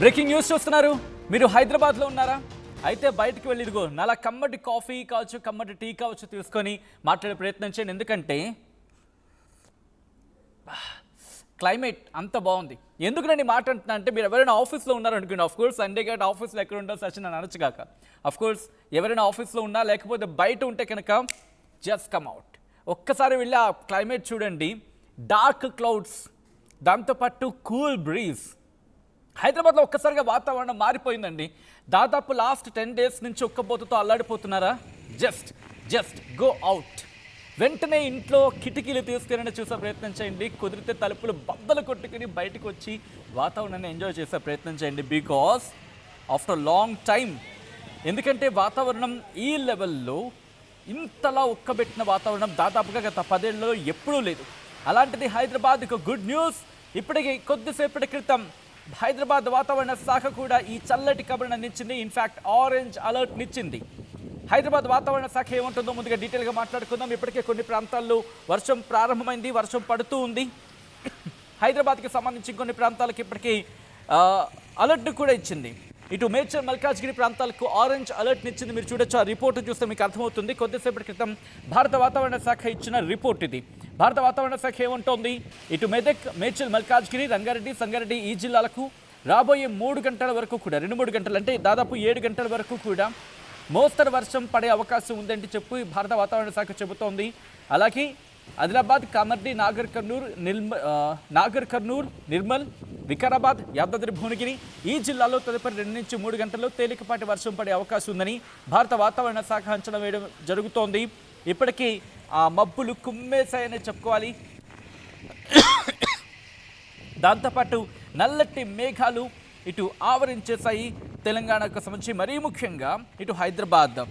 Breaking news చూస్తున్నారు. మీరు హైదరాబాద్లో ఉన్నారా? అయితే బయటికి వెళ్ళి ఇదిగో నల్ల కమ్మటి కాఫీ కావచ్చు, కమ్మటి టీ కావచ్చు తీసుకొని మాట్లాడే ప్రయత్నం చేయండి. ఎందుకంటే క్లైమేట్ అంత బాగుంది. ఎందుకు నేను మాట అంటున్నా అంటే, మీరు ఎవరైనా ఆఫీస్లో ఉన్నారనుకోండి, ఆఫ్కోర్స్ సండే గట్ ఆఫీస్లో ఎక్కడ ఉంటారు సచిన్ అని అనొచ్చుగాక. అఫ్కోర్స్ ఎవరైనా ఆఫీస్లో ఉన్నా లేకపోతే బయట ఉంటే కనుక జస్ట్ కమ్ అవుట్, ఒక్కసారి వెళ్ళి ఆ క్లైమేట్ చూడండి. డార్క్ క్లౌడ్స్, దాంతోపాటు కూల్ బ్రీజ్. హైదరాబాద్లో ఒక్కసారిగా వాతావరణం మారిపోయిందండి. దాదాపు లాస్ట్ 10 days నుంచి ఒక్కబోతుతో అల్లాడిపోతున్నారా? Just go out. వెంటనే ఇంట్లో కిటికీలు తీసుకుని చూసే ప్రయత్నం చేయండి. కుదిరితే తలుపులు బద్దలు కొట్టుకుని బయటకు వచ్చి వాతావరణాన్ని ఎంజాయ్ చేసే ప్రయత్నం చేయండి. బికాస్ ఆఫ్టర్ లాంగ్ టైం, ఎందుకంటే వాతావరణం ఈ లెవెల్లో ఇంతలా ఉక్కబెట్టిన వాతావరణం దాదాపుగా గత 10 ఏళ్లలో ఎప్పుడూ లేదు. అలాంటిది హైదరాబాద్కు గుడ్ న్యూస్. ఇప్పటికి కొద్దిసేపటి క్రితం హైదరాబాద్ వాతావరణ శాఖ కూడా ఈ చల్లటి కబురును అందించింది. In fact orange అలర్ట్నిచ్చింది. హైదరాబాద్ వాతావరణ శాఖ ఏముంటుందో ముందుగా డీటెయిల్గా మాట్లాడుకుందాం. ఇప్పటికే కొన్ని ప్రాంతాల్లో వర్షం ప్రారంభమైంది, వర్షం పడుతూ ఉంది. హైదరాబాద్కి సంబంధించి కొన్ని ప్రాంతాలకు ఇప్పటికీ అలర్ట్ కూడా ఇచ్చింది. ఇటు మేడ్చల్, మల్కాజ్గిరి ప్రాంతాలకు ఆరెంజ్ అలర్ట్నిచ్చింది. మీరు చూడొచ్చు, ఆ రిపోర్టు చూస్తే మీకు అర్థమవుతుంది. కొద్దిసేపటి క్రితం భారత వాతావరణ శాఖ ఇచ్చిన రిపోర్ట్ ఇది. భారత వాతావరణ శాఖ ఏమంటోంది? ఇటు మెదక్, మేడ్చల్, మల్కాజ్గిరి, రంగారెడ్డి, సంగారెడ్డి ఈ జిల్లాలకు రాబోయే 3 గంటల వరకు కూడా, 2-3 గంటలు అంటే దాదాపు 7 గంటల వరకు కూడా మోస్తరు వర్షం పడే అవకాశం ఉందంటే చెప్పి భారత వాతావరణ శాఖ చెబుతోంది. అలాగే ఆదిలాబాద్, కామారెడ్డి, నాగర్ కర్నూల్, నిర్మల్, వికారాబాద్, యాదాద్రి భువనగిరి ఈ జిల్లాలో తదుపరి 2 నుంచి 3 గంటల్లో తేలికపాటి వర్షం పడే అవకాశం ఉందని భారత వాతావరణ శాఖ అంచనా వేయడం జరుగుతోంది. ఇప్పటికీ ఆ మబ్బులు కుమ్మేశాయని చెప్పుకోవాలి. దాంతోపాటు నల్లటి మేఘాలు ఇటు ఆవరించేశాయి తెలంగాణకు సంబంధించి, మరీ ముఖ్యంగా ఇటు హైదరాబాద్.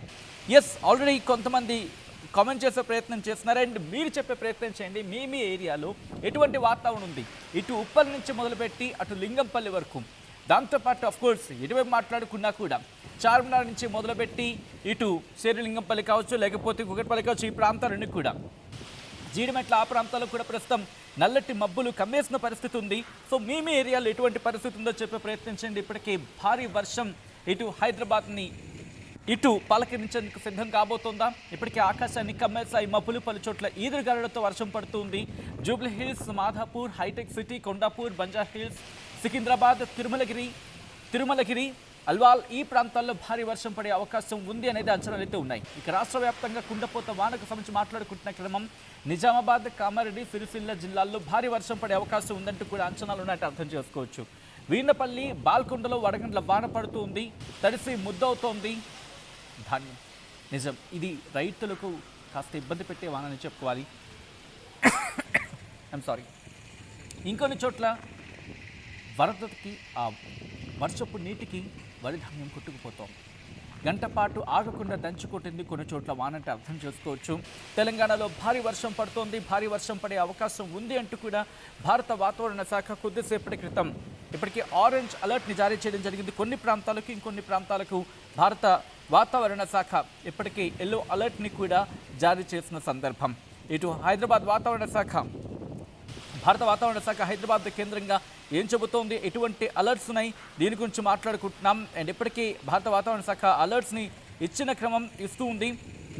ఆల్రెడీ కొంతమంది కామెంట్ చేసే ప్రయత్నం చేస్తున్నారు. అండ్ మీరు చెప్పే ప్రయత్నం చేయండి, మీ ఏరియాలో ఎటువంటి వాతావరణం ఉంది. ఇటు ఉప్పల్ నుంచి మొదలుపెట్టి అటు లింగంపల్లి వరకు, దాంతోపాటు అఫ్కోర్స్ ఎటువైపు మాట్లాడుకున్నా కూడా చార్మినార్ నుంచి మొదలుపెట్టి ఇటు శ్రీలింగంపల్లి కావచ్చు, లేకపోతే కుకట్పల్లి కావచ్చు, ఈ ప్రాంతాలన్నీ కూడా, జీడిమెట్ల ఆ ప్రాంతాల్లో కూడా ప్రస్తుతం నల్లటి మబ్బులు కమ్మేసిన పరిస్థితి ఉంది. సో మీ ఏరియాలో ఎటువంటి పరిస్థితి ఉందో చెప్పే ప్రయత్నించండి. ఇప్పటికే భారీ వర్షం ఇటు హైదరాబాద్ని ఇటు పలకరించేందుకు సిద్ధం కాబోతోందా? ఇప్పటికే ఆకాశాన్ని కమ్మేశాయి మబ్బులు. పలు చోట్ల ఈదురుగాలులతో వర్షం పడుతుంది. జూబ్లీ హిల్స్, మాధాపూర్, హైటెక్ సిటీ, కొండాపూర్, బంజారా హిల్స్, సికింద్రాబాద్, తిరుమలగిరి, అల్వాల్ ఈ ప్రాంతాల్లో భారీ వర్షం పడే అవకాశం ఉంది అనేది అంచనాలు అయితే ఉన్నాయి. ఇక రాష్ట్ర వ్యాప్తంగా కుండపోత వానకు సంబంధించి మాట్లాడుకుంటున్న క్రమం నిజామాబాద్, కామారెడ్డి, సిరిసిల్ల జిల్లాల్లో భారీ వర్షం పడే అవకాశం ఉందంటూ కూడా అంచనాలు ఉన్నట్టు అర్థం చేసుకోవచ్చు. వీర్నపల్లి, బాల్కొండలో వడగండ్ల వాన పడుతూ ఉంది. తడిసి ముద్దవుతోంది ధాన్యం. నిజం, ఇది రైతులకు కాస్త ఇబ్బంది పెట్టే వానని చెప్పుకోవాలి. ఇంకొన్ని చోట్ల వరదకి, ఆ వర్షపు నీటికి వరి ధాన్యం కొట్టుకుపోతోంది. గంట పాటు ఆగకుండా దంచుకొట్టింది కొన్ని చోట్ల వానంటే అర్థం చేసుకోవచ్చు. తెలంగాణలో భారీ వర్షం పడుతోంది, భారీ వర్షం పడే అవకాశం ఉంది అంటూ కూడా భారత వాతావరణ శాఖ కొద్దిసేపటి క్రితం ఇప్పటికీ ఆరెంజ్ అలర్ట్ని జారీ చేయడం జరిగింది. కొన్ని ప్రాంతాలకు, ఇంకొన్ని ప్రాంతాలకు భారత వాతావరణ శాఖ ఇప్పటికీ ఎల్లో అలర్ట్ని కూడా జారీ చేసిన సందర్భం. ఇటు హైదరాబాద్ వాతావరణ శాఖ, భారత వాతావరణ శాఖ హైదరాబాద్ కేంద్రంగా ఏం చెబుతోంది, ఎటువంటి అలర్ట్స్ ఉన్నాయి, దీని గురించి మాట్లాడుకుంటున్నాం. అండ్ ఇప్పటికీ భారత వాతావరణ శాఖ అలర్ట్స్ని ఇచ్చిన క్రమం ఇస్తూ ఉంది.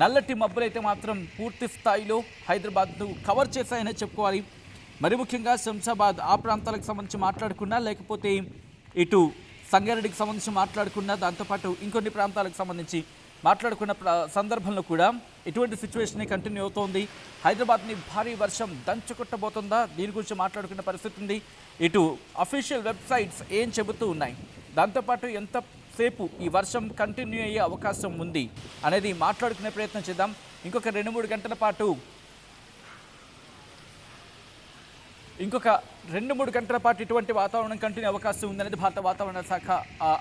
నల్లటి మబ్బులు అయితే మాత్రం పూర్తి స్థాయిలో హైదరాబాద్ను కవర్ చేశాయని చెప్పుకోవాలి. మరి ముఖ్యంగా శంషాబాద్ ఆ ప్రాంతాలకు సంబంధించి మాట్లాడుకున్నా, లేకపోతే ఇటు సంగారెడ్డికి సంబంధించి మాట్లాడుకున్నా, దాంతోపాటు ఇంకొన్ని ప్రాంతాలకు సంబంధించి మాట్లాడుకున్న సందర్భంలో కూడా ఇటువంటి సిచ్యువేషన్ కంటిన్యూ అవుతోంది. హైదరాబాద్ని భారీ వర్షం దంచుకొట్టబోతుందా, దీని గురించి మాట్లాడుకున్న పరిస్థితి ఉంది. ఇటు అఫీషియల్ వెబ్సైట్స్ ఏం చెబుతూ ఉన్నాయి, దాంతోపాటు ఎంతసేపు ఈ వర్షం కంటిన్యూ అయ్యే అవకాశం ఉంది అనేది మాట్లాడుకునే ప్రయత్నం చేద్దాం. ఇంకొక 2-3 గంటల పాటు ఇటువంటి వాతావరణం కంటిన్యూ అవకాశం ఉందనేది భారత వాతావరణ శాఖ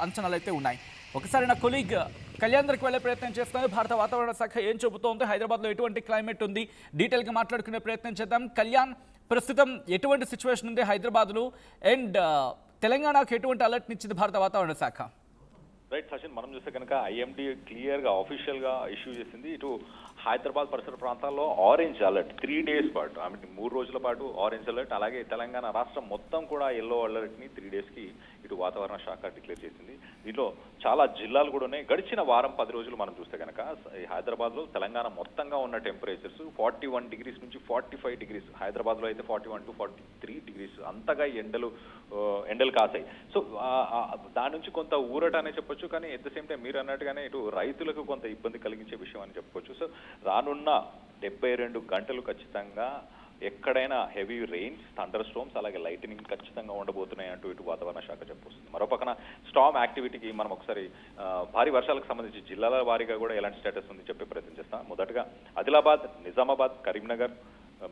అంచనాలు అయితే ఉన్నాయి. ఒకసారి నా కొలీగ్ కళ్యాణ్ దగ్గరికి వెళ్ళే ప్రయత్నం చేస్తాను. భారత వాతావరణ శాఖ ఏం చెబుతోంది, హైదరాబాద్లో ఎటువంటి క్లైమేట్ ఉంది, డీటెయిల్గా మాట్లాడుకునే ప్రయత్నం చేద్దాం. కళ్యాణ్, ప్రస్తుతం ఎటువంటి సిచ్యువేషన్ ఉంది హైదరాబాద్లో, అండ్ తెలంగాణకు ఎటువంటి అలర్ట్ని ఇచ్చింది భారత వాతావరణ శాఖ? రైట్ సచిన్, మనం చూస్తే కనుక ఐఎండీ క్లియర్గా ఆఫీషియల్గా ఇష్యూ చేసింది. ఇటు హైదరాబాద్ పరిసర ప్రాంతాల్లో ఆరెంజ్ అలర్ట్ 3 days పాటు, ఐ మీన్ 3 రోజుల పాటు ఆరెంజ్ అలర్ట్. అలాగే తెలంగాణ రాష్ట్రం మొత్తం కూడా ఎల్లో అలర్ట్ని 3 daysకి ఇటు వాతావరణ శాఖ డిక్లేర్ చేసింది. దీంట్లో చాలా జిల్లాలు కూడా ఉన్నాయి. గడిచిన వారం 10 రోజులు మనం చూస్తే కనుక హైదరాబాద్లో తెలంగాణ మొత్తంగా ఉన్న టెంపరేచర్స్ 41 డిగ్రీస్ నుంచి 45 డిగ్రీస్, హైదరాబాద్లో అయితే 41 to 43 డిగ్రీస్ అంతగా ఎండలు కాసాయి. సో దాని నుంచి కొంత ఊరట అనే చెప్పొచ్చు. కానీ ఎట్ ద సేమ్ టైం మీరు అన్నట్టుగానే ఇటు రైతులకు కొంత ఇబ్బంది కలిగించే విషయం అని చెప్పుకోవచ్చు. సో రానున్న 72 గంటలు ఖచ్చితంగా ఎక్కడైనా హెవీ రెయిన్స్, థండర్ స్టోమ్స్, అలాగే లైటనింగ్ ఖచ్చితంగా ఉండబోతున్నాయి అంటూ ఇటు వాతావరణ శాఖ చెప్పొస్తుంది. మరోపక్కన స్టార్మ్ యాక్టివిటీకి మనం ఒకసారి భారీ వర్షాలకు సంబంధించి జిల్లాల వారీగా కూడా ఎలాంటి స్టేటస్ ఉంది చెప్పే ప్రయత్నం చేస్తాం. మొదటగా ఆదిలాబాద్, నిజామాబాద్, కరీంనగర్,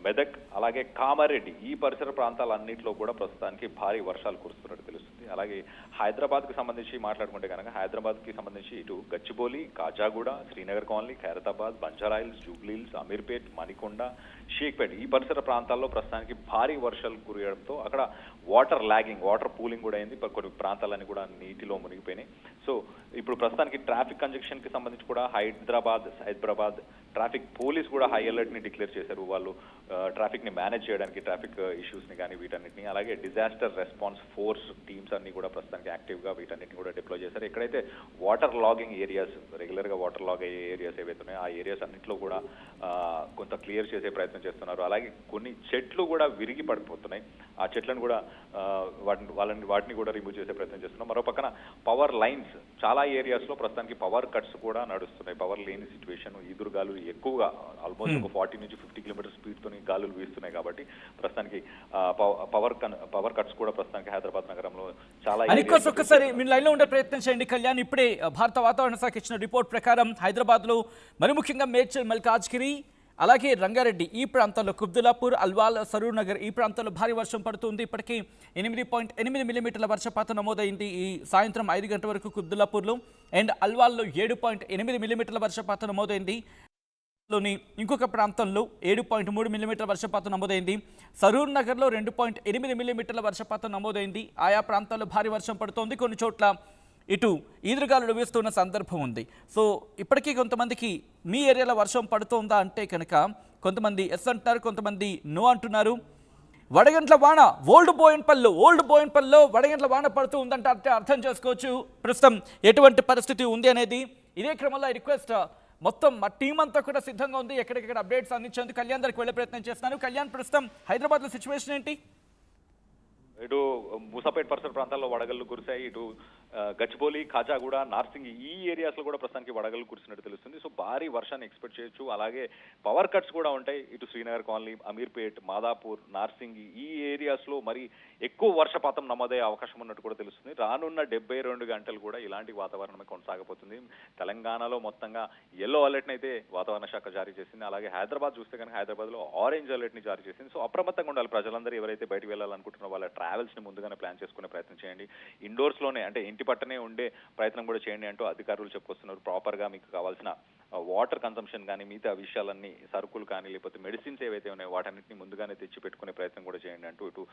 మెదక్, అలాగే కామారెడ్డి ఈ పరిసర ప్రాంతాలన్నింటిలో కూడా ప్రస్తుతానికి భారీ వర్షాలు కురుస్తున్నట్టు తెలుస్తుంది. అలాగే హైదరాబాద్కి సంబంధించి మాట్లాడుకుంటే కనుక హైదరాబాద్కి సంబంధించి ఇటు గచ్చిబౌలి, కాజాగూడ, శ్రీనగర్ కాలనీ, ఖైరతాబాద్, బంజారాహిల్స్, జూబ్లీహిల్స్, అమీర్పేట్, మణికొండ, షేక్పేట్ ఈ పరిసర ప్రాంతాల్లో ప్రస్తుతానికి భారీ వర్షాలు కురియడంతో అక్కడ వాటర్ పూలింగ్ కూడా అయింది. కొన్ని ప్రాంతాలన్నీ కూడా నీటిలో మునిగిపోయినాయి. సో ఇప్పుడు ప్రస్తుతానికి ట్రాఫిక్ కంజెక్షన్ కి సంబంధించి కూడా హైదరాబాద్ ట్రాఫిక్ పోలీస్ కూడా హై అలర్ట్ ని డిక్లేర్ చేశారు. వాళ్ళు ట్రాఫిక్ ని మేనేజ్ చేయడానికి ట్రాఫిక్ ఇష్యూస్ ని కానీ వీటన్నిటిని, అలాగే డిజాస్టర్ రెస్పాన్స్ ఫోర్స్ టీమ్స్ అన్ని కూడా ప్రస్తుతానికి యాక్టివ్ గా వీటన్నిటిని కూడా డిప్లాయ్ చేశారు. ఎక్కడైతే వాటర్ లాగింగ్ ఏరియాస్, రెగ్యులర్ గా వాటర్ లాగ్ అయ్యే ఏరియాస్ ఏవైతే ఉన్నాయో ఆ ఏరియాస్ అన్నింటిలో కూడా కొంత క్లియర్ చేసే ప్రయత్నం చేస్తున్నారు. అలాగే కొన్ని చెట్లు కూడా విరిగి పడిపోతున్నాయి. ఆ చెట్లను కూడా వాటిని కూడా రిమూవ్ చేసే ప్రయత్నం చేస్తున్నాం. మరో పక్కన పవర్ లైన్స్ చాలా ఏరియాస్ లో ప్రస్తుతానికి పవర్ కట్స్ కూడా నడుస్తున్నాయి. పవర్ లేని సిచ్యువేషన్, ఈదురు గాలులు ఎక్కువగా ఆల్మోస్ట్ ఒక 40 నుంచి 50 కిలోమీటర్ స్పీడ్ తోని గాలులు వీస్తున్నాయి. కాబట్టి ప్రస్తుతానికి పవర్ కట్స్ కూడా ప్రస్తుతానికి హైదరాబాద్ నగరంలో చాలా. ఒక్కసారి మీరు లైన్ లో ఉండే ప్రయత్నం చేయండి కళ్యాణ్. ఇప్పుడే భారత వాతావరణ శాఖ ఇచ్చిన రిపోర్ట్ ప్రకారం హైదరాబాద్ లో మరి ముఖ్యంగా మేడ్చల్, మల్కాజ్గిరి, అలాగే రంగారెడ్డి ఈ ప్రాంతాల్లో, కుబ్దులాపూర్, అల్వాల్, సరూర్ నగర్ ఈ ప్రాంతాల్లో భారీ వర్షం పడుతుంది. ఇప్పటికీ 8.8 మిల్లీమీటర్ల వర్షపాతం నమోదైంది ఈ సాయంత్రం 5 గంటల వరకు కుబ్దులాపూర్లో. అండ్ అల్వాల్లో 7.8 మిల్లీమీటర్ల వర్షపాతం నమోదైంది. లోని ఇంకొక ప్రాంతంలో 7.3 మిల్లీమీటర్ల వర్షపాతం నమోదైంది. సరూర్ నగర్లో 2.8 మిల్లీమీటర్ల వర్షపాతం నమోదైంది. ఆయా ప్రాంతాల్లో భారీ వర్షం పడుతోంది. కొన్ని చోట్ల ఇటు ఈదురుగాలులు వీస్తున్న సందర్భం ఉంది. సో ఇప్పటికీ కొంతమందికి మీ ఏరియాలో వర్షం పడుతోందా అంటే కనుక కొంతమంది ఎస్ అంటున్నారు, కొంతమంది నో అంటున్నారు. వడగంట్ల వాన ఓల్డ్ బోయిన్పల్లో వడగంట్ల వాన పడుతూ ఉందంటే అర్థం చేసుకోవచ్చు ప్రస్తుతం ఎటువంటి పరిస్థితి ఉంది అనేది. ఇదే క్రమంలో రిక్వెస్ట్ మొత్తం మా టీం అంతా కూడా సిద్ధంగా ఉంది ఎక్కడికెక్కడ అప్డేట్స్ అందించేందుకు. కళ్యాణ్ దగ్గరికి వెళ్ళే ప్రయత్నం చేస్తున్నాను. కళ్యాణ్, ప్రస్తుతం హైదరాబాద్లో సిచ్యువేషన్ ఏంటి? ఇటు మూసాపేట్ పరిసర ప్రాంతాల్లో వడగళ్ళు కురిశాయి. ఇటు గచ్చిబౌలి, ఖాజాగూడ, నార్సింగ్ ఈ ఏరియాస్ లో కూడా ప్రస్తుతానికి వడగళ్ళు కురిసినట్టు తెలుస్తుంది. సో భారీ వర్షాన్ని ఎక్స్పెక్ట్ చేయొచ్చు. అలాగే పవర్ కట్స్ కూడా ఉంటాయి. ఇటు శ్రీనగర్ కాలనీ, అమీర్పేట్, మాదాపూర్, నార్సింగ్ ఈ ఏరియాస్ లో మరి ఎక్కువ వర్షపాతం నమోదయ్యే అవకాశం ఉన్నట్టు కూడా తెలుస్తుంది. రానున్న 72 గంటలు కూడా ఇలాంటి వాతావరణమే కొనసాగబోతుంది. తెలంగాణలో మొత్తంగా ఎల్లో అలర్ట్ ని అయితే వాతావరణ శాఖ జారీ చేసింది. అలాగే హైదరాబాద్ చూస్తే కనుక హైదరాబాద్ లో ఆరెంజ్ అలర్ట్ ని జారీ చేసింది. సో అప్రమత్తంగా ఉండాలి ప్రజలందరూ. ఎవరైతే బయటకు వెళ్ళాలనుకుంటున్నారో వాళ్ళ ట్రావెల్స్ ని ముందుగానే ప్లాన్ చేసుకునే ప్రయత్నం చేయండి. ఇండోర్స్ లోనే అంటే ఇంటి పట్టనే ఉండే ప్రయత్నం కూడా చేయండి అంటూ అధికారులు చెప్పుకొస్తున్నారు. ప్రాపర్ గా మీకు కావాల్సిన వాటర్ కన్సంప్షన్ కానీ మిగతా విషయాలన్నీ, సరుకులు కానీ లేకపోతే మెడిసిన్స్ ఏవైతే ఉన్నాయో వాటన్నిటిని ముందుగానే తెచ్చి పెట్టుకునే ప్రయత్నం కూడా చేయండి అంటూ ఇటు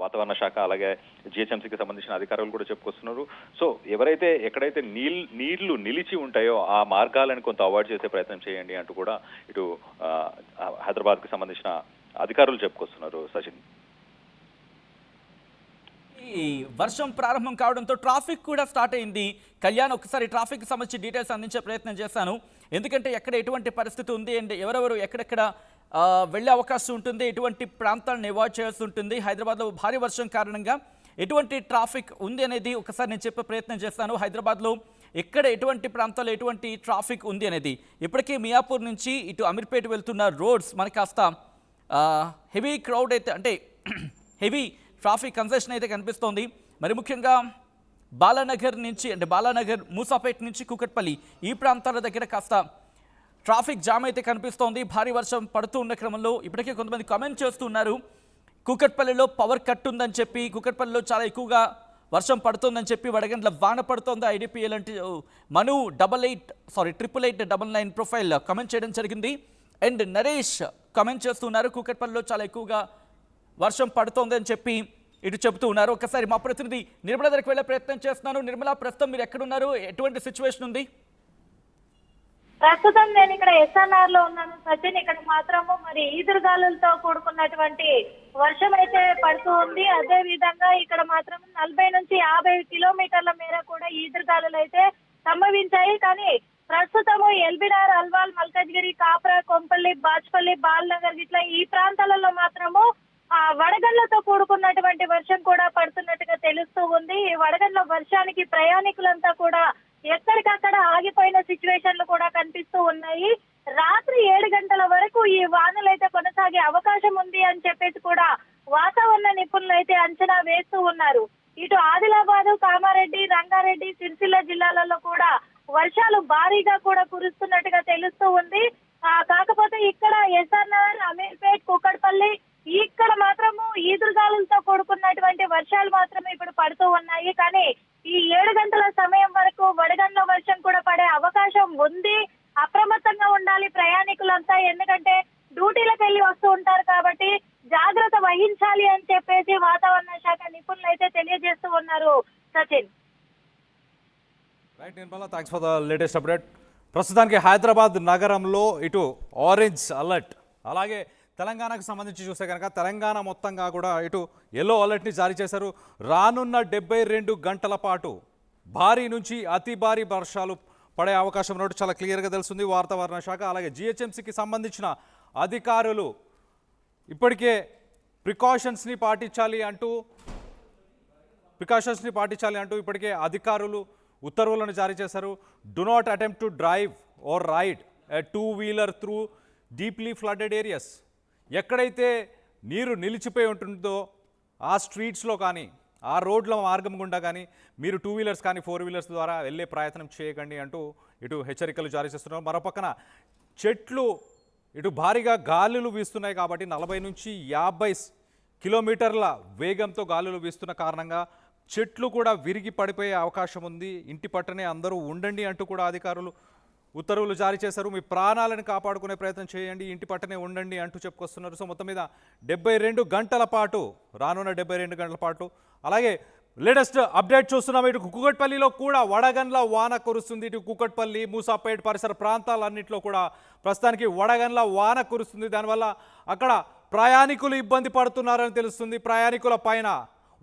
వాతావరణ శాఖ అలాగే జిహెచ్ఎంసీకి సంబంధించిన అధికారులు కూడా చెప్పుకొస్తున్నారు. సో ఎవరైతే ఎక్కడైతే నీళ్లు నిలిచి ఉంటాయో ఆ మార్గాలను కొంత అవాయిడ్ చేసే ప్రయత్నం చేయండి అంటూ కూడా ఇటు హైదరాబాద్ కి సంబంధించిన అధికారులు చెప్పుకొస్తున్నారు. సచిన్, ఈ వర్షం ప్రారంభం కావడంతో ట్రాఫిక్ కూడా స్టార్ట్ అయింది. కళ్యాణ్, ఒకసారి ట్రాఫిక్ సంబంధించి డీటెయిల్స్ అందించే ప్రయత్నం చేశాను. ఎందుకంటే ఎక్కడ ఎటువంటి పరిస్థితి ఉంది అండ్ ఎవరెవరు ఎక్కడెక్కడ వెళ్ళే అవకాశం ఉంటుంది, ఎటువంటి ప్రాంతాలను అవాయిడ్ చేయాల్సి ఉంటుంది, హైదరాబాద్లో భారీ వర్షం కారణంగా ఎటువంటి ట్రాఫిక్ ఉంది అనేది ఒకసారి నేను చెప్పే ప్రయత్నం చేస్తాను. హైదరాబాద్లో ఎక్కడ ఎటువంటి ప్రాంతాల్లో ఎటువంటి ట్రాఫిక్ ఉంది అనేది. ఇప్పటికీ మియాపూర్ నుంచి ఇటు అమీర్పేట వెళ్తున్న రోడ్స్ మనకి కాస్త హెవీ క్రౌడ్ అయితే, అంటే హెవీ ట్రాఫిక్ కన్జెషన్ అయితే కనిపిస్తోంది. మరి ముఖ్యంగా బాలానగర్ నుంచి, అంటే బాలానగర్, మూసాపేట్ నుంచి కూకట్పల్లి ఈ ప్రాంతాల దగ్గర కాస్త ట్రాఫిక్ జామ్ అయితే కనిపిస్తోంది. భారీ వర్షం పడుతూ ఉన్న క్రమంలో ఇప్పటికే కొంతమంది కామెంట్ చేస్తున్నారు కూకట్పల్లిలో పవర్ కట్ ఉందని చెప్పి, కూకట్పల్లిలో చాలా ఎక్కువగా వర్షం పడుతుందని చెప్పి, వడగండ్ల వాన పడుతోంది. ఐడిపిఎల్ అంటే మను 8899 ప్రొఫైల్ కామెంట్ చేయడం జరిగింది. అండ్ నరేష్ కామెంట్ చేస్తున్నారు కూకట్పల్లిలో చాలా ఎక్కువగా వర్షం పడుతోంది అని చెప్పి ఇటు చెబుతూ ఉన్నారు. ఒకసారి మా ప్రతినిధి నిర్మల దగ్గరికి వెళ్ళే ప్రయత్నం చేస్తున్నాను. నిర్మల, ప్రస్తుతం మీరు ఎక్కడున్నారు, ఎటువంటి సిచ్యువేషన్ ఉంది? ప్రస్తుతం నేను ఇక్కడ ఎస్ఎన్ఆర్ లో ఉన్నాను సచిన్. ఇక్కడ మాత్రము మరి ఈదురుగాలులతో కూడుకున్నటువంటి వర్షం అయితే పడుతూ ఉంది. అదే విధంగా ఇక్కడ మాత్రం 40 నుంచి 50 కిలోమీటర్ల మేర కూడా ఈదురుగాలులు అయితే సంభవించాయి. కానీ ప్రస్తుతము ఎల్బినార్, అల్వాల్, మల్కజ్గిరి, కాప్రా, కొంపల్లి, బాచ్పల్లి, బాల్నగర్ ఇట్లా ఈ ప్రాంతాలలో మాత్రము వడగళ్లతో కూడుకున్నటువంటి వర్షం కూడా పడుతున్నట్టుగా తెలుస్తూ ఉంది. ఈ వడగళ్ల వర్షానికి ప్రయాణికులంతా కూడా ఎక్కడికక్కడ ఆగిపోయిన సిచ్యువేషన్లు కూడా కనిపిస్తూ ఉన్నాయి. రాత్రి 7 గంటల వరకు ఈ వానలు అయితే కొనసాగే అవకాశం ఉంది అని చెప్పేసి కూడా వాతావరణ నిపుణులు అయితే అంచనా వేస్తూ ఉన్నారు. ఇటు ఆదిలాబాద్, కామారెడ్డి, రంగారెడ్డి, సిరిసిల్ల జిల్లాలలో కూడా వర్షాలు భారీగా కూడా కురుస్తున్నట్టుగా తెలుస్తూ ఉంది. కాకపోతే ఇక్కడ ఎస్ఆర్ఆర్, అమీర్పేట్, కుక్కడపల్లి ఇక్కడ మాత్రము ఈదురుగాలులతో కూడుకున్నటువంటి వర్షాలు మాత్రం ఇప్పుడు పడుతూ ఉన్నాయి. కానీ ఈ 7 గంటల సమయం వరకు వడగండ్ల వర్షం కూడా పడే అవకాశం ఉంది. అప్రమత్తంగా ఉండాలి ప్రయాణికులంతా, ఎందుకంటే డ్యూటీలకు వెళ్ళి వస్తూ ఉంటారు కాబట్టి జాగ్రత్త వహించాలి అని చెప్పేసి వాతావరణ శాఖ నిపుణులు అయితే తెలియజేస్తూ ఉన్నారు. Sachin. Right Nirmala, thanks for the latest update. ప్రస్తుతానికి హైదరాబాద్ నగరంలో ఇటు ఆరెంజ్ అలర్ట్, అలాగే తెలంగాణకు సంబంధించి చూస్తే కనుక తెలంగాణ మొత్తంగా కూడా ఇటు ఎల్లో అలర్ట్ని జారీ చేశారు. రానున్న 72 గంటల పాటు భారీ నుంచి అతి భారీ వర్షాలు పడే అవకాశం ఉన్నట్టు చాలా క్లియర్గా తెలుస్తుంది వాతావరణ శాఖ. అలాగే జిహెచ్ఎంసీకి సంబంధించిన అధికారులు ఇప్పటికే ప్రికాషన్స్ని పాటించాలి అంటూ ఇప్పటికే అధికారులు ఉత్తర్వులను జారీ చేశారు. Do not attempt to drive or ride a two wheeler through deeply flooded areas. ఎక్కడైతే నీరు నిలిచిపోయి ఉంటుందో ఆ స్ట్రీట్స్లో కానీ ఆ రోడ్ల మార్గం గుండా కానీ మీరు 2-వీలర్స్ కానీ 4-వీలర్స్ ద్వారా వెళ్ళే ప్రయత్నం చేయకండి అంటూ ఇటు హెచ్చరికలు జారీ చేస్తున్నారు. మరోపక్కన చెట్లు ఇటు భారీగా గాలులు వీస్తున్నాయి కాబట్టి 40 నుంచి 50 కిలోమీటర్ల వేగంతో గాలులు వీస్తున్న కారణంగా చెట్లు కూడా విరిగి పడిపోయే అవకాశం ఉంది. ఇంటి పట్టనే అందరూ ఉండండి అంటూ కూడా అధికారులు ఉత్తర్వులు జారీ చేశారు. మీ ప్రాణాలను కాపాడుకునే ప్రయత్నం చేయండి, ఇంటి పట్టనే ఉండండి అంటూ చెప్పుకొస్తున్నారు. సో మొత్తం మీద 72 గంటల పాటు, రానున్న 72 గంటల పాటు. అలాగే లేటెస్ట్ అప్డేట్ చూస్తున్నాం, ఇటు కూకట్పల్లిలో కూడా వడగండ్ల వాన కురుస్తుంది. ఇటు కూకట్పల్లి, మూసాపేట్ పరిసర ప్రాంతాలన్నింటిలో కూడా ప్రస్తుతానికి వడగండ్ల వాన కురుస్తుంది. దానివల్ల అక్కడ ప్రయాణికులు ఇబ్బంది పడుతున్నారని తెలుస్తుంది. ప్రయాణికుల పైన,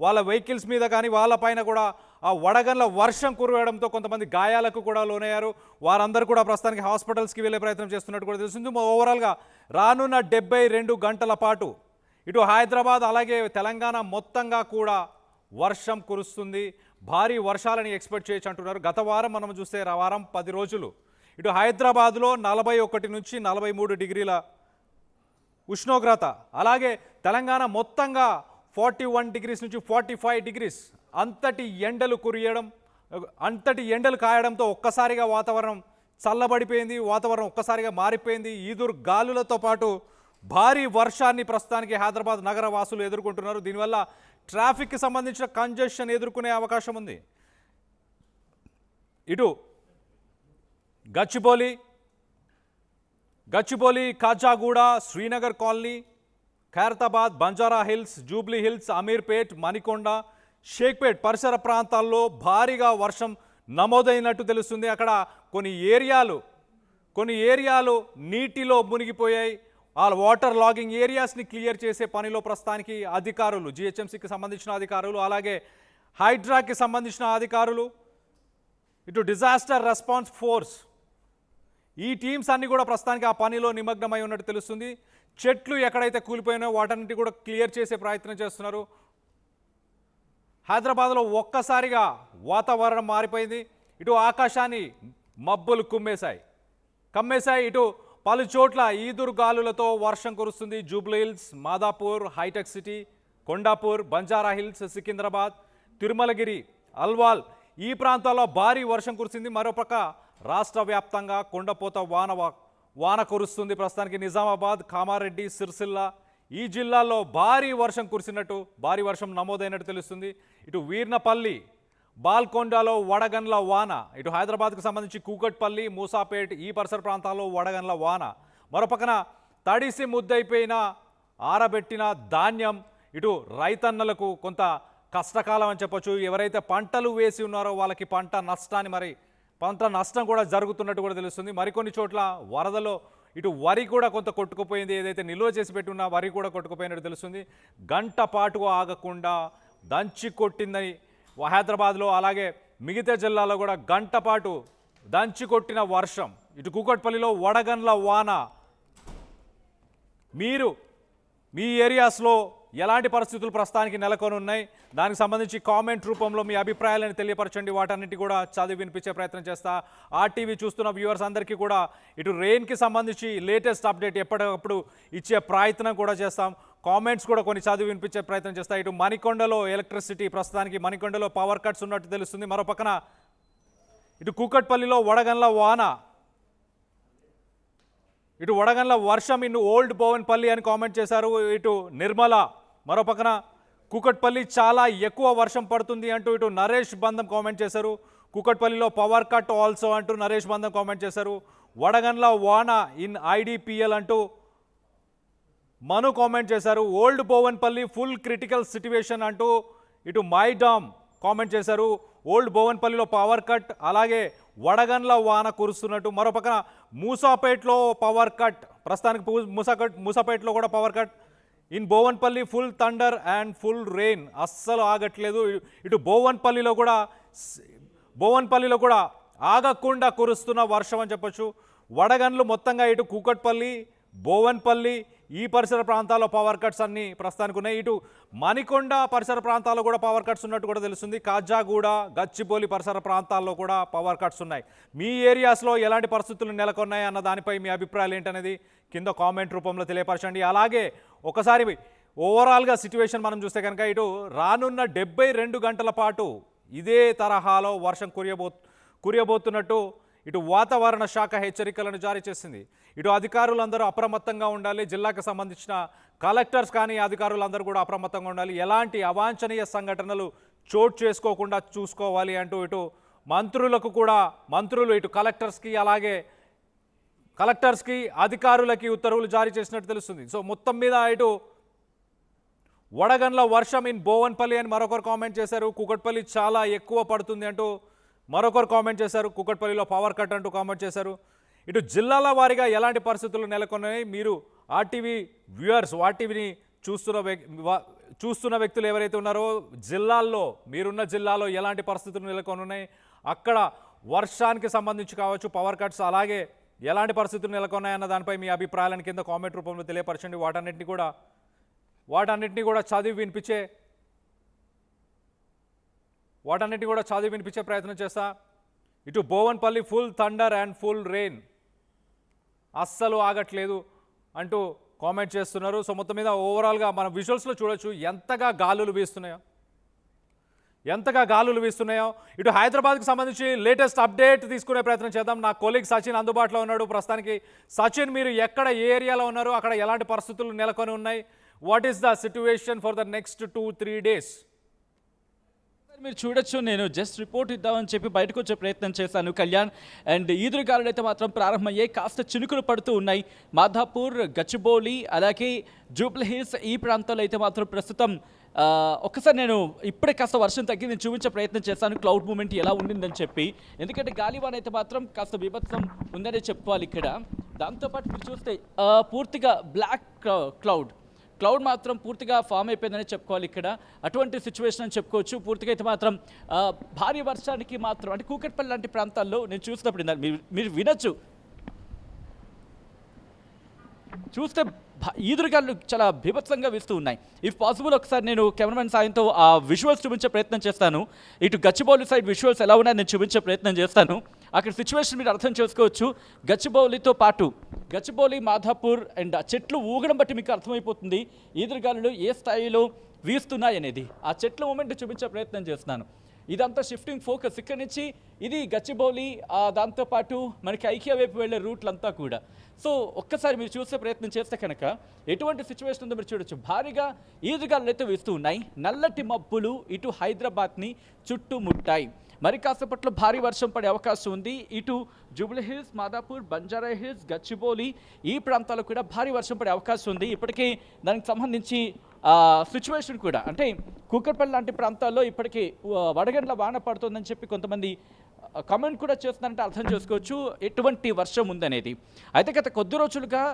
వాళ్ళ వెహికల్స్ మీద కానీ వాళ్ళ పైన కూడా ఆ వడగండ్ల వర్షం కురవడంతో కొంతమంది గాయాలకు కూడా లోనయ్యారు. వారందరూ కూడా ప్రస్తుతానికి హాస్పిటల్స్కి వెళ్ళే ప్రయత్నం చేస్తున్నట్టు కూడా తెలుస్తుంది. ఓవరాల్గా రానున్న 72 గంటల పాటు ఇటు హైదరాబాద్ అలాగే తెలంగాణ మొత్తంగా కూడా వర్షం కురుస్తుంది. భారీ వర్షాలని ఎక్స్పెక్ట్ చేయొచ్చు అంటున్నారు. గత వారం మనం చూస్తే వారం 10 రోజులు ఇటు హైదరాబాద్లో 41 నుంచి 43 డిగ్రీల ఉష్ణోగ్రత, అలాగే తెలంగాణ మొత్తంగా 41 డిగ్రీస్ నుంచి 45 డిగ్రీస్ అంతటి ఎండలు కాయడంతో ఒక్కసారిగా వాతావరణం చల్లబడిపోయింది. వాతావరణం ఒక్కసారిగా మారిపోయింది. ఈదురు గాలులతో పాటు భారీ వర్షాన్ని ప్రస్తుతానికి హైదరాబాద్ నగర వాసులు ఎదుర్కొంటున్నారు. దీనివల్ల ట్రాఫిక్కి సంబంధించిన కంజెషన్ ఎదుర్కొనే అవకాశం ఉంది. ఇటు Gachibowli, Kachiguda, Srinagar Colony, Khairatabad, Banjara Hills, Jubilee Hills, Ameerpet, Manikonda, Shaikpet పరిసర ప్రాంతాల్లో భారీగా వర్షం నమోదైనట్టు తెలుస్తుంది. అక్కడ కొన్ని ఏరియాలు నీటిలో మునిగిపోయాయి. ఆ వాటర్ లాగింగ్ ఏరియాస్ని క్లియర్ చేసే పనిలో ప్రస్తుతానికి అధికారులు, జిహెచ్ఎంసీకి సంబంధించిన అధికారులు, అలాగే హైడ్రాకి సంబంధించిన అధికారులు, ఇటు డిజాస్టర్ రెస్పాన్స్ ఫోర్స్, ఈ టీమ్స్ అన్నీ కూడా ప్రస్తుతానికి ఆ పనిలో నిమగ్నమై ఉన్నట్టు తెలుస్తుంది. చెట్లు ఎక్కడైతే కూలిపోయినాయో వాటన్నిటి కూడా క్లియర్ చేసే ప్రయత్నం చేస్తున్నారు. హైదరాబాద్లో ఒక్కసారిగా వాతావరణం మారిపోయింది. ఇటు ఆకాశాన్ని మబ్బులు కమ్మేశాయి. ఇటు పలు చోట్ల ఈదురు గాలులతో వర్షం కురుస్తుంది. జూబ్లీ హిల్స్, మాదాపూర్, హైటెక్ సిటీ, కొండాపూర్, బంజారా హిల్స్, సికింద్రాబాద్, తిరుమలగిరి, అల్వాల్ ఈ ప్రాంతాల్లో భారీ వర్షం కురిసింది. మరోపక్క రాష్ట్ర వ్యాప్తంగా కొండపోత వాన కురుస్తుంది. ప్రస్తుతానికి నిజామాబాద్, కామారెడ్డి, సిరిసిల్ల ఈ జిల్లాల్లో భారీ వర్షం నమోదైనట్టు తెలుస్తుంది. ఇటు వీర్నపల్లి, బాల్కొండలో వడగండ్ల వాన, ఇటు హైదరాబాద్కు సంబంధించి కూకట్పల్లి, మూసాపేట్ ఈ పరిసర ప్రాంతాల్లో వడగండ్ల వాన. మరోపక్కన తడిసి ముద్దైపోయిన ఆరబెట్టిన ధాన్యం, ఇటు రైతన్నలకు కొంత కష్టకాలం అని చెప్పొచ్చు. ఎవరైతే పంటలు వేసి ఉన్నారో వాళ్ళకి పంట కొంత నష్టం కూడా జరుగుతున్నట్టు కూడా తెలుస్తుంది. మరికొన్ని చోట్ల వరదలో ఇటు వరి కూడా కొంత కొట్టుకుపోయింది, ఏదైతే నిల్వ చేసి పెట్టున్న వరి కూడా కొట్టుకుపోయినట్టు తెలుస్తుంది. గంట పాటు ఆగకుండా దంచి కొట్టిందని హైదరాబాద్లో, అలాగే మిగతా జిల్లాలో కూడా గంట పాటు దంచి కొట్టిన వర్షం. ఇటు కూకట్పల్లిలో వడగండ్ల వాన. మీరు మీ ఏరియాస్లో ఎలాంటి పరిస్థితులు ప్రస్తుతానికి నెలకొని ఉన్నాయి, దానికి సంబంధించి కామెంట్ రూపంలో మీ అభిప్రాయాలను తెలియపరచండి. వాటన్నిటి కూడా చదివి వినిపించే ప్రయత్నం చేస్తా. ఆర్టీవీ చూస్తున్న వ్యూవర్స్ అందరికీ కూడా ఇటు రెయిన్కి సంబంధించి లేటెస్ట్ అప్డేట్ ఎప్పటికప్పుడు ఇచ్చే ప్రయత్నం కూడా చేస్తాం. కామెంట్స్ కూడా కొన్ని చదివి వినిపించే ప్రయత్నం చేస్తాం. ఇటు మణికొండలో ఎలక్ట్రిసిటీ, ప్రస్తుతానికి మణికొండలో పవర్ కట్స్ ఉన్నట్టు తెలుస్తుంది. మరో పక్కన ఇటు కూకట్పల్లిలో వడగండ్ల వాన, ఇటు వడగండ్ల వర్షం ఇన్ ఓల్డ్ బోవన్పల్లి అని కామెంట్ చేశారు ఇటు నిర్మల. మరో పక్కన కూకట్పల్లి చాలా ఎక్కువ వర్షం పడుతుంది అంటూ ఇటు నరేష్ బంధం కామెంట్ చేశారు. కూకట్పల్లిలో పవర్ కట్ ఆల్సో అంటూ నరేష్ బంధం కామెంట్ చేశారు. వడగండ్ల వాన ఇన్ ఐడిపిఎల్ అంటూ మను కామెంట్ చేశారు. ఓల్డ్ బోవన్పల్లి ఫుల్ క్రిటికల్ సిట్యువేషన్ అంటూ ఇటు మైడామ్ కామెంట్ చేశారు. ఓల్డ్ బోవన్పల్లిలో పవర్ కట్, అలాగే వడగండ్ల వాన కురుస్తున్నట్టు. మరో పక్కన మూసాపేట్లో పవర్ కట్, ప్రస్తుతానికి మూసాపేట్లో కూడా power cut. In Bowenpally full thunder and full rain, అస్సలు ఆగట్లేదు. ఇటు బోవన్పల్లిలో కూడా ఆగకుండా కురుస్తున్న వర్షం అని చెప్పొచ్చు. వడగండ్లు మొత్తంగా ఇటు కూకట్పల్లి, బోవన్పల్లి ఈ పరిసర ప్రాంతాల్లో పవర్ కట్స్ అన్నీ ప్రస్తుతానికి ఉన్నాయి. ఇటు మణికొండ పరిసర ప్రాంతాల్లో కూడా పవర్ కట్స్ ఉన్నట్టు కూడా తెలుస్తుంది. కాజాగూడ, గచ్చిబౌలి పరిసర ప్రాంతాల్లో కూడా పవర్ కట్స్ ఉన్నాయి. మీ ఏరియాస్లో ఎలాంటి పరిస్థితులు నెలకొన్నాయి అన్న దానిపై మీ అభిప్రాయాలు ఏంటనేది కింద కామెంట్ రూపంలో తెలియపరచండి. అలాగే ఒకసారి ఓవరాల్గా సిచ్యువేషన్ మనం చూస్తే కనుక ఇటు రానున్న 72 గంటల పాటు ఇదే తరహాలో వర్షం కురియబోతున్నట్టు ఇటు వాతావరణ శాఖ హెచ్చరికలను జారీ చేసింది. ఇటు అధికారులందరూ అప్రమత్తంగా ఉండాలి. జిల్లాకు సంబంధించిన కలెక్టర్స్ కానీ అధికారులందరూ కూడా అప్రమత్తంగా ఉండాలి. ఎలాంటి అవాంఛనీయ సంఘటనలు చోటు చేసుకోకుండా చూసుకోవాలి అంటూ ఇటు మంత్రులు ఇటు కలెక్టర్స్కి అధికారులకి ఉత్తర్వులు జారీ చేసినట్టు తెలుస్తుంది. సో మొత్తం మీద ఇటు వడగండ్ల వర్షం ఇన్ బోవన్పల్లి అని మరొకరు కామెంట్ చేశారు. కూకట్పల్లి చాలా ఎక్కువ పడుతుంది అంటూ మరొకరు కామెంట్ చేశారు. కూకట్పల్లిలో పవర్ కట్ అంటూ కామెంట్ చేశారు. ఇటు జిల్లాల వారీగా ఎలాంటి పరిస్థితులు నెలకొన్నాయి, మీరు ఆర్టీవీ వ్యూవర్స్, ఆర్టీవీని చూస్తున్న వ్యక్తులు ఎవరైతే ఉన్నారో మీరున్న జిల్లాలో ఎలాంటి పరిస్థితులు నెలకొని ఉన్నాయి, అక్కడ వర్షానికి సంబంధించి కావచ్చు, పవర్ కట్స్, అలాగే ఎలాంటి పరిస్థితులు నెలకొన్నాయన్న దానిపై మీ అభిప్రాయాలను కింద కామెంట్ రూపంలో తెలియపరచండి. వాటన్నిటిని కూడా చదివి వినిపించే ప్రయత్నం చేస్తా. ఇటు Bowenpally full thunder and full rain, అస్సలు ఆగట్లేదు అంటూ కామెంట్ చేస్తున్నారు. సో మొత్తం మీద ఓవరాల్గా మనం విజువల్స్లో చూడొచ్చు ఎంతగా గాలులు వీస్తున్నాయో. ఇటు హైదరాబాద్కి సంబంధించి లేటెస్ట్ అప్డేట్ తీసుకునే ప్రయత్నం చేద్దాం. నా కొలీగ్ సచిన్ అందుబాటులో ఉన్నాడు ప్రస్తుతానికి. సచిన్, మీరు ఎక్కడ, ఏ ఏరియాలో ఉన్నారు, అక్కడ ఎలాంటి పరిస్థితులు నెలకొని ఉన్నాయి, what is the situation for the next 2-3 days? మీరు చూడొచ్చు, నేను జస్ట్ రిపోర్ట్ ఇద్దామని చెప్పి బయటకు వచ్చే ప్రయత్నం చేశాను కళ్యాణ్. అండ్ ఈదురుగాలులు అయితే మాత్రం ప్రారంభమయ్యాయి, కాస్త చినుకులు పడుతూ ఉన్నాయి. మాధాపూర్, గచ్చిబౌలి, అలాగే జూబ్లీ హిల్స్ ఈ ప్రాంతాల్లో అయితే మాత్రం ప్రస్తుతం ఒక్కసారి నేను ఇప్పుడే కాస్త వర్షం తగ్గి నేను చూపించే ప్రయత్నం చేశాను క్లౌడ్ మూమెంట్ ఎలా ఉండిందని చెప్పి. ఎందుకంటే గాలివాన అయితే మాత్రం కాస్త బీభత్సం ఉందని చెప్పుకోవాలి ఇక్కడ. దాంతోపాటు మీరు చూస్తే పూర్తిగా బ్లాక్ క్లౌడ్ మాత్రం పూర్తిగా ఫామ్ అయిపోయిందని చెప్పుకోవాలి ఇక్కడ. అటువంటి సిచ్యువేషన్ అని చెప్పుకోవచ్చు. పూర్తిగా అయితే మాత్రం భారీ వర్షానికి మాత్రం అంటే కూకట్పల్లి లాంటి ప్రాంతాల్లో నేను చూసినప్పుడు మీరు వినొచ్చు, చూస్తే ఈదురుగాలు చాలా బీభత్సంగా వీస్తూ ఉన్నాయి. ఇఫ్ పాసిబుల్ ఒకసారి నేను కెమెరామెన్ సాయంతో ఆ విజువల్స్ చూపించే ప్రయత్నం చేస్తాను. ఇటు గచ్చిబౌలి సైడ్ విజువల్స్ ఎలా ఉన్నాయని నేను చూపించే ప్రయత్నం చేస్తాను. అక్కడ సిచ్యువేషన్ మీరు అర్థం చేసుకోవచ్చు. గచ్చిబౌలితో పాటు గచ్చిబౌలి, మాధాపూర్ అండ్ చెట్లు ఊగడం బట్టి మీకు అర్థమైపోతుంది ఈదురుగాలు ఏ స్థాయిలో వీస్తున్నాయి అనేది. ఆ చెట్ల మూమెంట్ చూపించే ప్రయత్నం చేస్తున్నాను. ఇదంతా షిఫ్టింగ్ ఫోకస్ ఇక్కడ నుంచి ఇది గచ్చిబౌలి, దాంతోపాటు మనకి ఐక్య వైపు వెళ్ళే రూట్లంతా కూడా. సో ఒక్కసారి మీరు చూసే ప్రయత్నం చేస్తే కనుక ఎటువంటి సిచ్యువేషన్ ఉందో మీరు చూడొచ్చు. భారీగా ఈదురుగాలులు అయితే వీస్తూ ఉన్నాయి. నల్లటి మబ్బులు ఇటు హైదరాబాద్ని చుట్టుముట్టాయి. మరి కాసేపట్లో భారీ వర్షం పడే అవకాశం ఉంది. ఇటు జూబ్లీ హిల్స్, మాదాపూర్, బంజారా హిల్స్, గచ్చిబౌలి ఈ ప్రాంతాల్లో కూడా భారీ వర్షం పడే అవకాశం ఉంది. ఇప్పటికీ దానికి సంబంధించి సిచ్యువేషన్ కూడా అంటే కూకట్పల్లి లాంటి ప్రాంతాల్లో ఇప్పటికీ వడగండ్ల వాన పడుతుందని చెప్పి కొంతమంది కామెంట్ కూడా చేస్తున్నారంటే అర్థం చేసుకోవచ్చు ఎటువంటి వర్షం ఉందనేది. అయితే గత కొద్ది రోజులుగా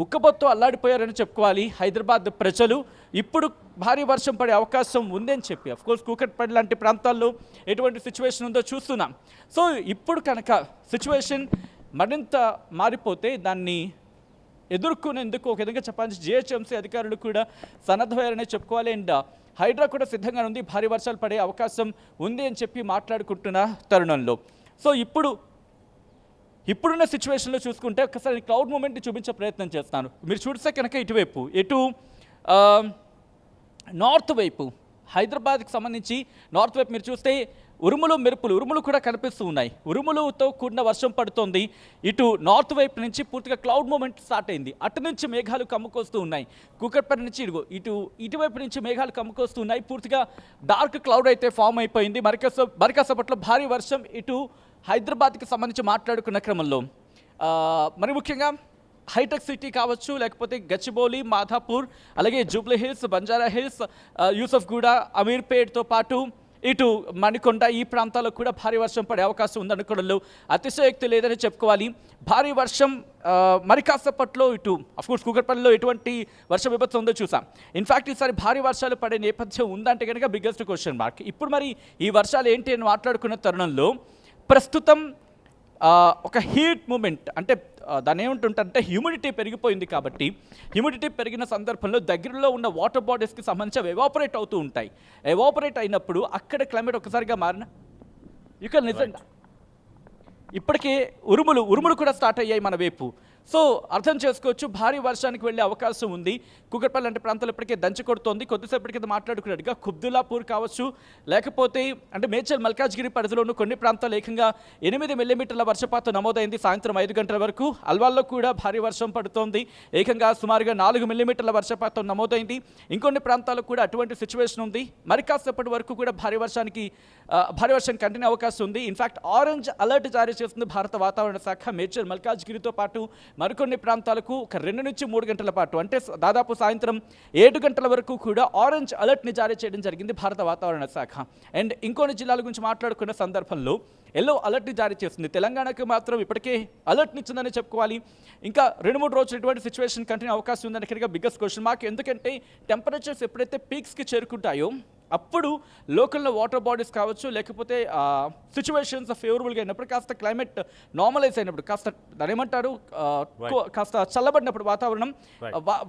ఉక్కబొత్తు అల్లాడిపోయారని చెప్పుకోవాలి హైదరాబాద్ ప్రజలు. ఇప్పుడు భారీ వర్షం పడే అవకాశం ఉందని చెప్పి అఫ్కోర్స్ కూకట్పల్లి లాంటి ప్రాంతాల్లో ఎటువంటి సిచ్యువేషన్ ఉందో చూస్తున్నాం. సో ఇప్పుడు కనుక సిచ్యువేషన్ మరింత మారిపోతే దాన్ని ఎదుర్కొనేందుకు ఒక విధంగా చెప్పాల్సి జిహెచ్ఎంసీ అధికారులు కూడా సన్నద్ధమయ్యారనే చెప్పుకోవాలి. అండ్ హైడ్రా కూడా సిద్ధంగా ఉంది, భారీ వర్షాలు పడే అవకాశం ఉంది అని చెప్పి మాట్లాడుకుంటున్న తరుణంలో. సో ఇప్పుడున్న సిచ్యువేషన్లో చూసుకుంటే ఒకసారి క్లౌడ్ మూమెంట్ని చూపించే ప్రయత్నం చేస్తాను. మీరు చూస్తే కనుక ఇటువైపు నార్త్ వైపు హైదరాబాద్కి సంబంధించి నార్త్ వైపు మీరు చూస్తే ఉరుములు కూడా కనిపిస్తూ ఉన్నాయి. ఉరుములతో కూడిన వర్షం పడుతోంది. ఇటు నార్త్ వైపు నుంచి పూర్తిగా క్లౌడ్ మూమెంట్ స్టార్ట్ అయింది. అటు నుంచి మేఘాలు కమ్ముకొస్తూ ఉన్నాయి. కూకట్పల్లి నుంచి ఇటువైపు నుంచి మేఘాలు కమ్ముకొస్తూ ఉన్నాయి. పూర్తిగా డార్క్ క్లౌడ్ అయితే ఫామ్ అయిపోయింది. మరికాసేపట్లో భారీ వర్షం ఇటు హైదరాబాద్కి సంబంధించి మాట్లాడుకున్న క్రమంలో మరి ముఖ్యంగా హైటెక్ సిటీ కావచ్చు, లేకపోతే గచ్చిబౌలి, మాధాపూర్, అలాగే Jubilee Hills, Banjara Hills, Yousufguda, అమీర్పేట్తో పాటు ఇటు మణికొండ ఈ ప్రాంతాల్లో కూడా భారీ వర్షం పడే అవకాశం ఉందనుకోవడంలో అతిశయోక్తి లేదని చెప్పుకోవాలి. భారీ వర్షం మరి కాసేపట్లో ఇటు అఫ్కోర్స్ కూకట్పల్లిలో ఎటువంటి వర్ష విపత్తు ఉందో చూసాం. ఇన్ఫ్యాక్ట్ ఈసారి భారీ వర్షాలు పడే నేపథ్యం ఉందంటే కనుక బిగ్గెస్ట్ క్వశ్చన్ మార్క్. ఇప్పుడు మరి ఈ వర్షాలు ఏంటి అని మాట్లాడుకున్న తరుణంలో ప్రస్తుతం ఒక హీట్ మూమెంట్ అంటే దాని ఏమిటంటే హ్యూమిడిటీ పెరిగిపోయింది. కాబట్టి హ్యూమిడిటీ పెరిగిన సందర్భంలో దగ్గరలో ఉన్న వాటర్ బాడీస్కి సంబంధించి ఎవాపరేట్ అవుతూ ఉంటాయి. ఎవాపరేట్ అయినప్పుడు అక్కడ క్లైమేట్ ఒకసారిగా మారిన ఇక నిజంగా ఇప్పటికే ఉరుములు కూడా స్టార్ట్ అయ్యాయి మన వైపు. సో అర్థం చేసుకోవచ్చు భారీ వర్షానికి వెళ్ళే అవకాశం ఉంది. కూకట్పల్లి లాంటి ప్రాంతాలు ఇప్పటికే దంచి కొడుతోంది. కొద్దిసేపటి కింద మాట్లాడుకున్నట్టుగా కుబ్దుల్లాపూర్ కావచ్చు, లేకపోతే అంటే మేడ్చల్ మల్కాజ్గిరి పరిధిలోనూ కొన్ని ప్రాంతాలు ఏకంగా 8 మిల్లీమీటర్ల వర్షపాతం నమోదైంది సాయంత్రం 5 గంటల వరకు. అల్వాల్లో కూడా భారీ వర్షం పడుతోంది. ఏకంగా సుమారుగా 4 మిల్లీమీటర్ల వర్షపాతం నమోదైంది. ఇంకొన్ని ప్రాంతాలకు కూడా అటువంటి సిచ్యువేషన్ ఉంది. మరి కాసేపటి వరకు కూడా భారీ వర్షం కంటిన్యూ అవకాశం ఉంది. ఇన్ఫ్యాక్ట్ ఆరెంజ్ అలర్ట్ జారీ చేస్తుంది భారత వాతావరణ శాఖ. మేడ్చల్ మల్కాజ్గిరితో పాటు మరికొన్ని ప్రాంతాలకు ఒక 2 నుంచి 3 గంటల పాటు అంటే దాదాపు సాయంత్రం 7 గంటల వరకు కూడా ఆరెంజ్ అలర్ట్ని జారీ చేయడం జరిగింది భారత వాతావరణ శాఖ. అండ్ ఇంకొన్ని జిల్లాల గురించి మాట్లాడుకున్న సందర్భంలో ఎల్లో అలర్ట్ని జారీ చేస్తుంది. తెలంగాణకు మాత్రం ఇప్పటికే అలర్ట్ని ఇచ్చిందని చెప్పుకోవాలి. ఇంకా 2-3 రోజులు ఇటువంటి సిచ్యువేషన్ కంటిన్యూ అవకాశం ఉందని ఇక్కడిగా బిగ్గెస్ట్ క్వశ్చన్ మార్క్. ఎందుకంటే టెంపరేచర్స్ ఎప్పుడైతే పీక్స్కి చేరుకుంటాయో అప్పుడు లోకల్లో వాటర్ బాడీస్ కావచ్చు, లేకపోతే సిచ్యువేషన్స్ ఫేవరబుల్గా అయినప్పుడు, కాస్త క్లైమేట్ నార్మలైజ్ అయినప్పుడు, కాస్త దాని ఏమంటారు కాస్త చల్లబడినప్పుడు వాతావరణం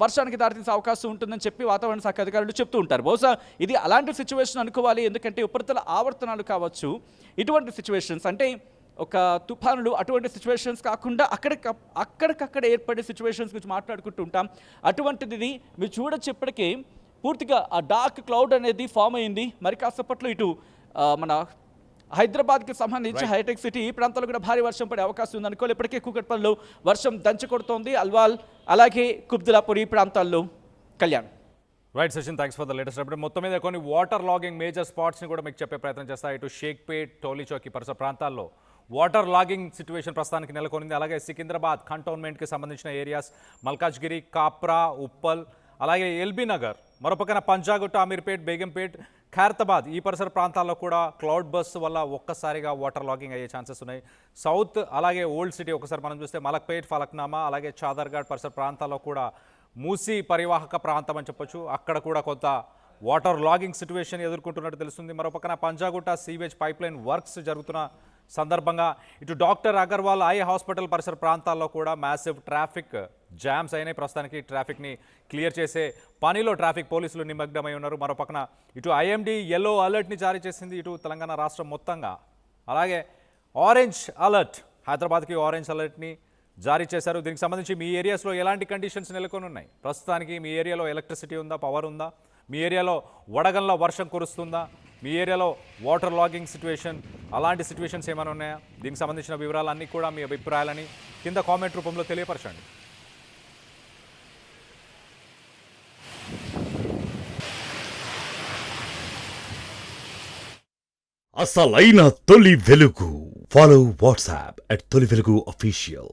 వర్షానికి దారితీసే అవకాశం ఉంటుందని చెప్పి వాతావరణ శాఖ అధికారులు చెప్తూ ఉంటారు. బహుశా ఇది అలాంటి సిచ్యువేషన్ అనుకోవాలి. ఎందుకంటే ఉపరితల ఆవర్తనాలు కావచ్చు, ఇటువంటి సిచ్యువేషన్స్ అంటే ఒక తుఫానులు అటువంటి సిచ్యువేషన్స్ కాకుండా అక్కడికక్కడ ఏర్పడే సిచ్యువేషన్స్ గురించి మాట్లాడుకుంటూ ఉంటాం. అటువంటిది మీరు చూడొచ్చు ఇప్పటికే పూర్తిగా ఆ డార్క్ క్లౌడ్ అనేది ఫామ్ అయింది. మరి కాసేపట్లో ఇటు మన హైదరాబాద్కి సంబంధించి హైటెక్ సిటీ ఈ ప్రాంతాల్లో కూడా భారీ వర్షం పడే అవకాశం ఉంది అనుకోవాలి. ఇప్పటికే కూకట్పల్లిలో వర్షం దంచి కొడుతోంది. అల్వాల్ అలాగే కుబ్దులాపూర్ ఈ ప్రాంతాల్లో. Kalyan. Right Sachin, thanks for the latest update. మొత్తం మీద కొన్ని వాటర్ లాగింగ్ మేజర్ స్పాట్స్ని కూడా మీకు చెప్పే ప్రయత్నం చేస్తాయి. ఇటు షేక్పేట్, టోలీచౌకి పరిసర ప్రాంతాల్లో వాటర్ లాగింగ్ సిచ్యువేషన్ ప్రస్తుతానికి నెలకొనింది. అలాగే సికింద్రాబాద్ కంటోన్మెంట్కి సంబంధించిన ఏరియాస్ మల్కాజ్గిరి, కాప్రా, ఉప్పల్, అలాగే ఎల్బీ నగర్, మరోపక్కన పంజాగుట్ట, అమీర్పేట్, బేగంపేట్, ఖైరతాబాద్ ఈ పరిసర ప్రాంతాల్లో కూడా క్లౌడ్ బస్ వల్ల ఒక్కసారిగా వాటర్ లాగింగ్ అయ్యే ఛాన్సెస్ ఉన్నాయి. సౌత్ అలాగే ఓల్డ్ సిటీ ఒకసారి మనం చూస్తే మలక్పేట్, ఫలక్నామా, అలాగే చాదర్ఘాట్ పరిసర ప్రాంతాల్లో కూడా మూసీ పరివాహక ప్రాంతం అని చెప్పొచ్చు, అక్కడ కూడా కొంత వాటర్ లాగింగ్ సిచ్యువేషన్ ఎదుర్కొంటున్నట్టు తెలుస్తుంది. మరోపక్కన పంజాగుట్ట సీవేజ్ పైప్లైన్ వర్క్స్ జరుగుతున్న సందర్భంగా ఇటు డాక్టర్ అగర్వాల్ ఐ హాస్పిటల్ పరిసర ప్రాంతాల్లో కూడా మ్యాసివ్ ట్రాఫిక్ జామ్స్ అయినాయి. ప్రస్తుతానికి ట్రాఫిక్ని క్లియర్ చేసే పనిలో ట్రాఫిక్ పోలీసులు నిమగ్నమై ఉన్నారు. మరోపక్కన ఇటు ఐఎండీ ఎల్లో అలర్ట్ని జారీ చేసింది ఇటు తెలంగాణ రాష్ట్రం మొత్తంగా. అలాగే ఆరెంజ్ అలర్ట్, హైదరాబాద్కి ఆరెంజ్ అలర్ట్ని జారీ చేశారు. దీనికి సంబంధించి మీ ఏరియాస్లో ఎలాంటి కండిషన్స్ నెలకొని ఉన్నాయి? ప్రస్తుతానికి మీ ఏరియాలో ఎలక్ట్రిసిటీ ఉందా, పవర్ ఉందా? మీ ఏరియాలో వడగండ్ల వర్షం కురుస్తుందా? మీ ఏరియాలో వాటర్ లాగింగ్ సిచ్యువేషన్ అలాంటి సిచ్యువేషన్స్ ఏమైనా ఉన్నాయా? దీనికి సంబంధించిన వివరాలన్నీ కూడా మీ అభిప్రాయాలని కింద కామెంట్ రూపంలో తెలియపరచండి. అసలైన తొలి వెలుగు. ఫాలో వాట్సాప్ @తొలి వెలుగు official.